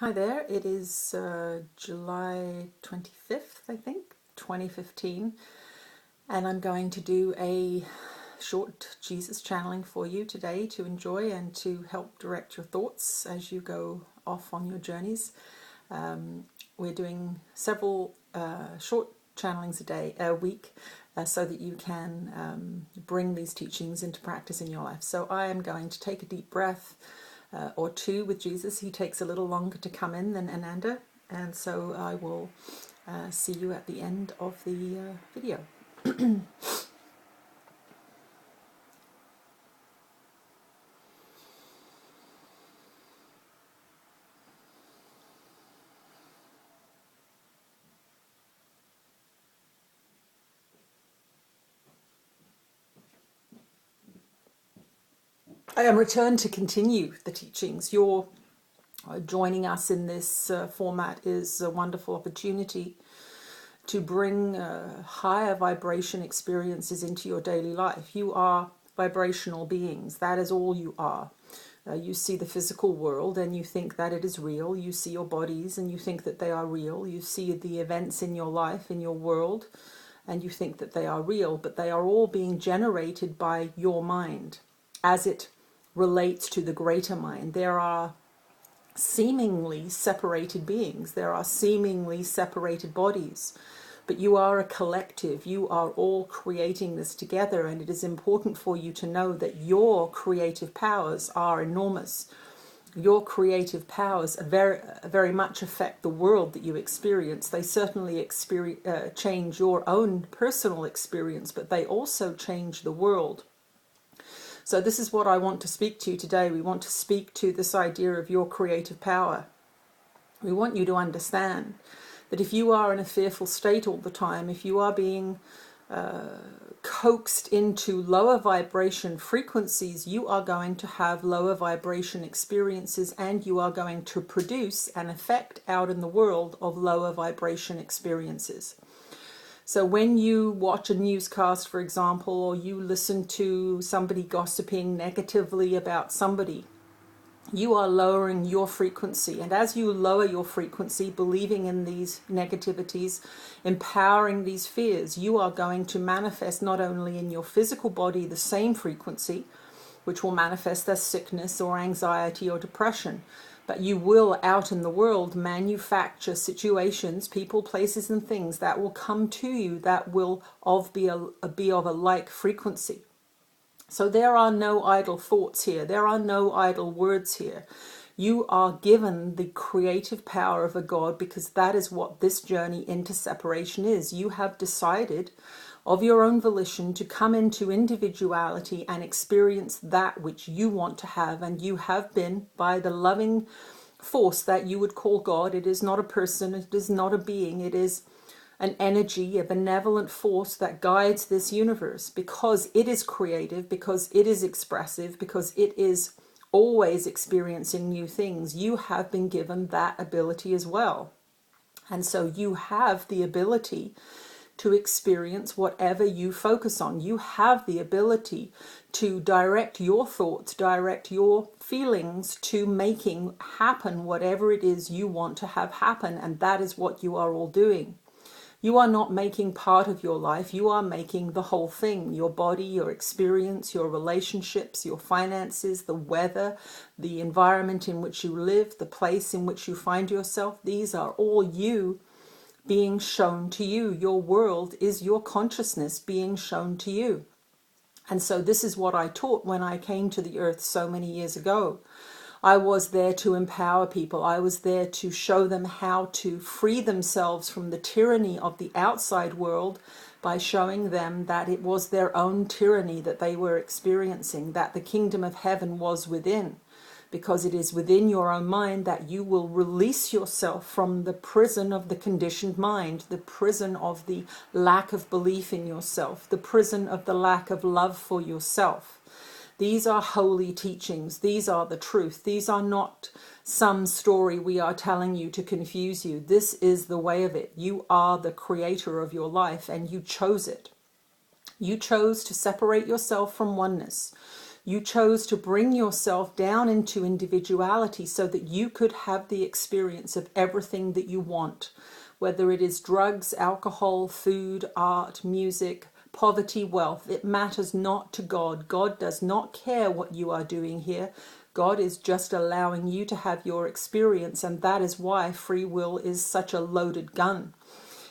Hi there, it is July 25th, I think, 2015, and I'm going to do a short Jesus channeling for you today to enjoy and to help direct your thoughts as you go off on your journeys. We're doing several short channelings a week, so that you can bring these teachings into practice in your life. So I am going to take a deep breath or two with Jesus. He takes a little longer to come in than Ananda, and so I will see you at the end of the video. I am returned to continue the teachings. Your joining us in this format is a wonderful opportunity to bring higher vibration experiences into your daily life. You are vibrational beings. That is all you are. You see the physical world and you think that it is real. You see your bodies and you think that they are real. You see the events in your life, in your world, and you think that they are real, but they are all being generated by your mind as it relates to the greater mind. There are seemingly separated beings. There are seemingly separated bodies. But you are a collective. You are all creating this together, and it is important for you to know that your creative powers are enormous. Your creative powers very much affect the world that you experience. They certainly change your own personal experience, but they also change the world. So this is what I want to speak to you today. We want to speak to this idea of your creative power. We want you to understand that if you are in a fearful state all the time, if you are being coaxed into lower vibration frequencies, you are going to have lower vibration experiences, and you are going to produce an effect out in the world of lower vibration experiences. So when you watch a newscast, for example, or you listen to somebody gossiping negatively about somebody, you are lowering your frequency. And as you lower your frequency, believing in these negativities, empowering these fears, you are going to manifest not only in your physical body the same frequency, which will manifest as sickness or anxiety or depression, but you will out in the world manufacture situations, people, places and things that will come to you that will be of a like frequency. So there are no idle thoughts here. There are no idle words here. You are given the creative power of a God, because that is what this journey into separation is. You have decided of your own volition to come into individuality and experience that which you want to have, and you have been, by the loving force that you would call God. It is not a person, it is not a being, it is an energy, a benevolent force that guides this universe, because it is creative, because it is expressive, because it is always experiencing new things. You have been given that ability as well. And so you have the ability to experience whatever you focus on. You have the ability to direct your thoughts, direct your feelings to making happen whatever it is you want to have happen. And that is what you are all doing. You are not making part of your life, you are making the whole thing. Your body, your experience, your relationships, your finances, the weather, the environment in which you live, the place in which you find yourself. These are all you being shown to you. Your world is your consciousness being shown to you. And so this is what I taught when I came to the earth so many years ago. I was there to empower people. I was there to show them how to free themselves from the tyranny of the outside world by showing them that it was their own tyranny that they were experiencing, that the kingdom of heaven was within, because it is within your own mind that you will release yourself from the prison of the conditioned mind, the prison of the lack of belief in yourself, the prison of the lack of love for yourself. These are holy teachings. These are the truth. These are not some story we are telling you to confuse you. This is the way of it. You are the creator of your life, and you chose it. You chose to separate yourself from oneness, You chose to bring yourself down into individuality so that you could have the experience of everything that you want, whether it is drugs, alcohol, food, art, music, poverty, wealth. It matters not to God. God does not care what you are doing here. God is just allowing you to have your experience, and that is why free will is such a loaded gun.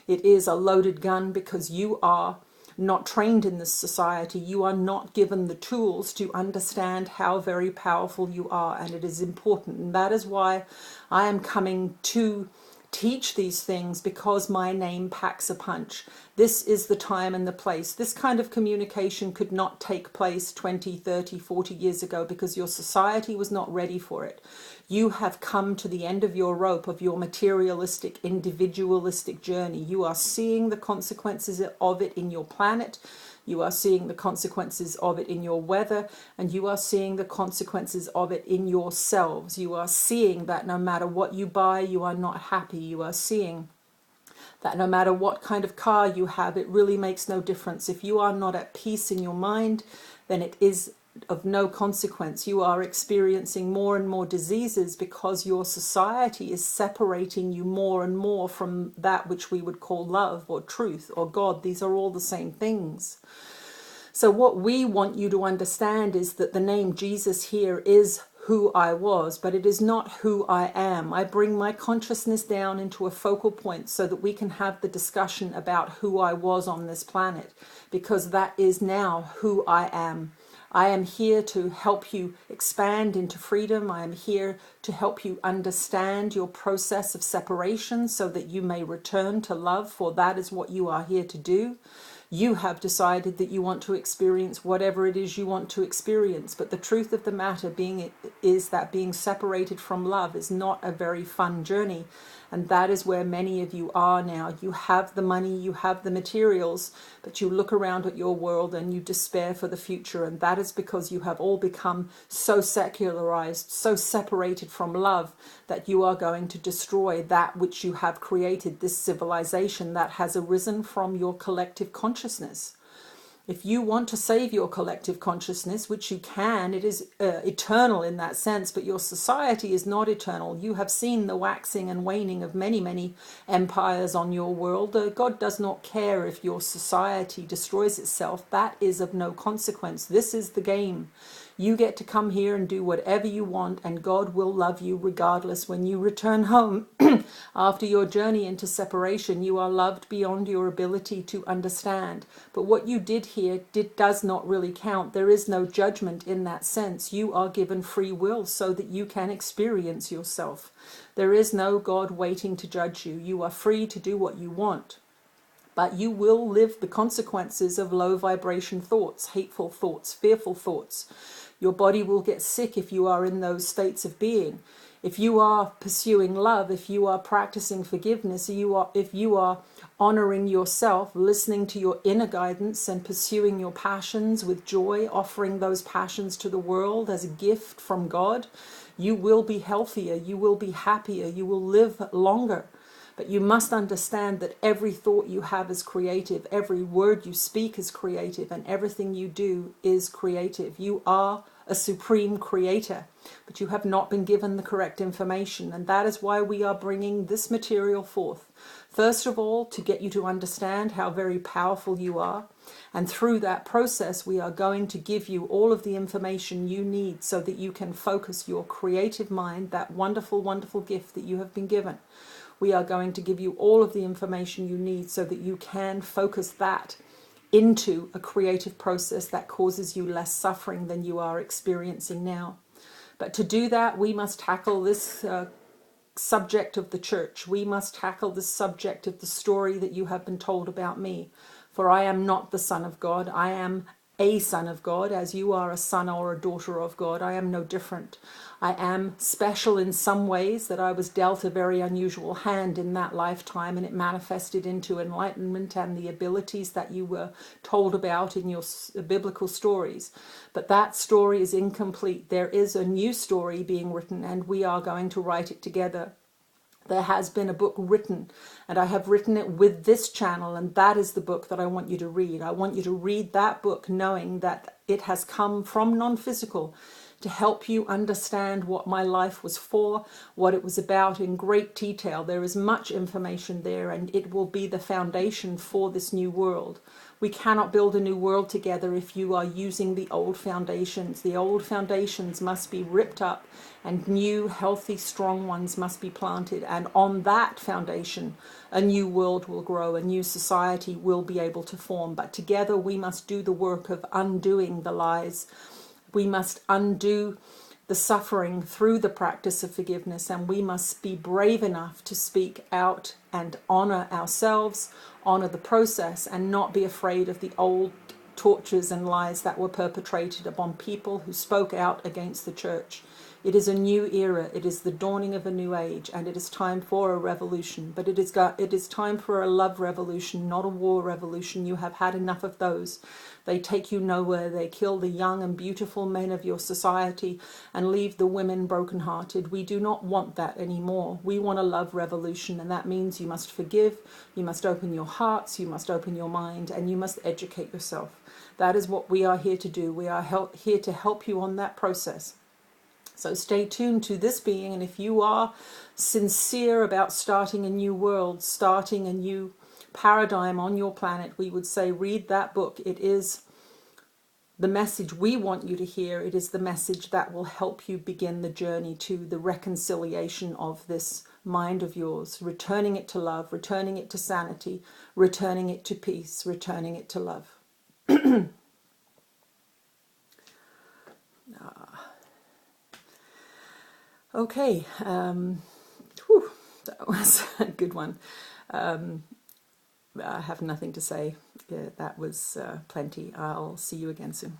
It is a loaded gun because you are not trained in this society. You are not given the tools to understand how very powerful you are, and it is important. And that is why I am coming to teach these things, because my name packs a punch. This is the time and the place. This kind of communication could not take place 20, 30, 40 years ago because your society was not ready for it. You have come to the end of your rope of your materialistic, individualistic journey. You are seeing the consequences of it in your planet. You are seeing the consequences of it in your weather, and you are seeing the consequences of it in yourselves. You are seeing that no matter what you buy, you are not happy. You are seeing that no matter what kind of car you have, it really makes no difference. If you are not at peace in your mind, then it is of no consequence. You are experiencing more and more diseases because your society is separating you more and more from that which we would call love or truth or God. These are all the same things. So what we want you to understand is that the name Jesus here is who I was, but it is not who I am. I bring my consciousness down into a focal point so that we can have the discussion about who I was on this planet, because that is now who I am. I am here to help you expand into freedom. I am here to help you understand your process of separation so that you may return to love, for that is what you are here to do. You have decided that you want to experience whatever it is you want to experience, but the truth of the matter is that being separated from love is not a very fun journey, and that is where many of you are now. You have the money, you have the materials, but you look around at your world and you despair for the future, and that is because you have all become so secularized, so separated from love, that you are going to destroy that which you have created, this civilization that has arisen from your collective consciousness. If you want to save your collective consciousness, which you can, it is eternal in that sense, but your society is not eternal. You have seen the waxing and waning of many, many empires on your world. God does not care if your society destroys itself. That is of no consequence. This is the game. You get to come here and do whatever you want, and God will love you regardless. When you return home after your journey into separation, you are loved beyond your ability to understand. But what you did here does not really count. There is no judgment in that sense. You are given free will so that you can experience yourself. There is no God waiting to judge you. You are free to do what you want. But you will live the consequences of low vibration thoughts, hateful thoughts, fearful thoughts. Your body will get sick if you are in those states of being. If you are pursuing love, if you are practicing forgiveness, if you are honoring yourself, listening to your inner guidance and pursuing your passions with joy, offering those passions to the world as a gift from God, you will be healthier, you will be happier, you will live longer. But you must understand that every thought you have is creative, every word you speak is creative, and everything you do is creative. You are a supreme creator, but you have not been given the correct information, and that is why we are bringing this material forth. First of all, to get you to understand how very powerful you are, and through that process we are going to give you all of the information you need so that you can focus your creative mind, that wonderful, wonderful gift that you have been given. We are going to give you all of the information you need so that you can focus that into a creative process that causes you less suffering than you are experiencing now. But to do that, we must tackle this subject of the church. We must tackle this subject of the story that you have been told about me. For I am not the Son of God. I am a son of God, as you are a son or a daughter of God. I am no different. I am special in some ways, that I was dealt a very unusual hand in that lifetime, and it manifested into enlightenment and the abilities that you were told about in your biblical stories. But that story is incomplete. There is a new story being written, and we are going to write it together. There has been a book written, and I have written it with this channel, and that is the book that I want you to read. I want you to read that book knowing that it has come from non-physical to help you understand what my life was for, what it was about in great detail. There is much information there, and it will be the foundation for this new world. We cannot build a new world together if you are using the old foundations. The old foundations must be ripped up and new, healthy, strong ones must be planted. And on that foundation, a new world will grow, a new society will be able to form. But together we must do the work of undoing the lies. We must undo the suffering through the practice of forgiveness, and we must be brave enough to speak out and honor ourselves, honor the process, and not be afraid of the old tortures and lies that were perpetrated upon people who spoke out against the church. It is a new era, it is the dawning of a new age, and it is time for a revolution. But it is time for a love revolution, not a war revolution. You have had enough of those. They take you nowhere. They kill the young and beautiful men of your society and leave the women brokenhearted. We do not want that anymore. We want a love revolution, and that means you must forgive, you must open your hearts, you must open your mind, and you must educate yourself. That is what we are here to do. We are here to help you on that process. So stay tuned to this being, and if you are sincere about starting a new world, starting a new paradigm on your planet, we would say read that book. It is the message we want you to hear. It is the message that will help you begin the journey to the reconciliation of this mind of yours, returning it to love, returning it to sanity, returning it to peace, returning it to love. Okay, that was a good one. I have nothing to say. That was plenty. I'll see you again soon.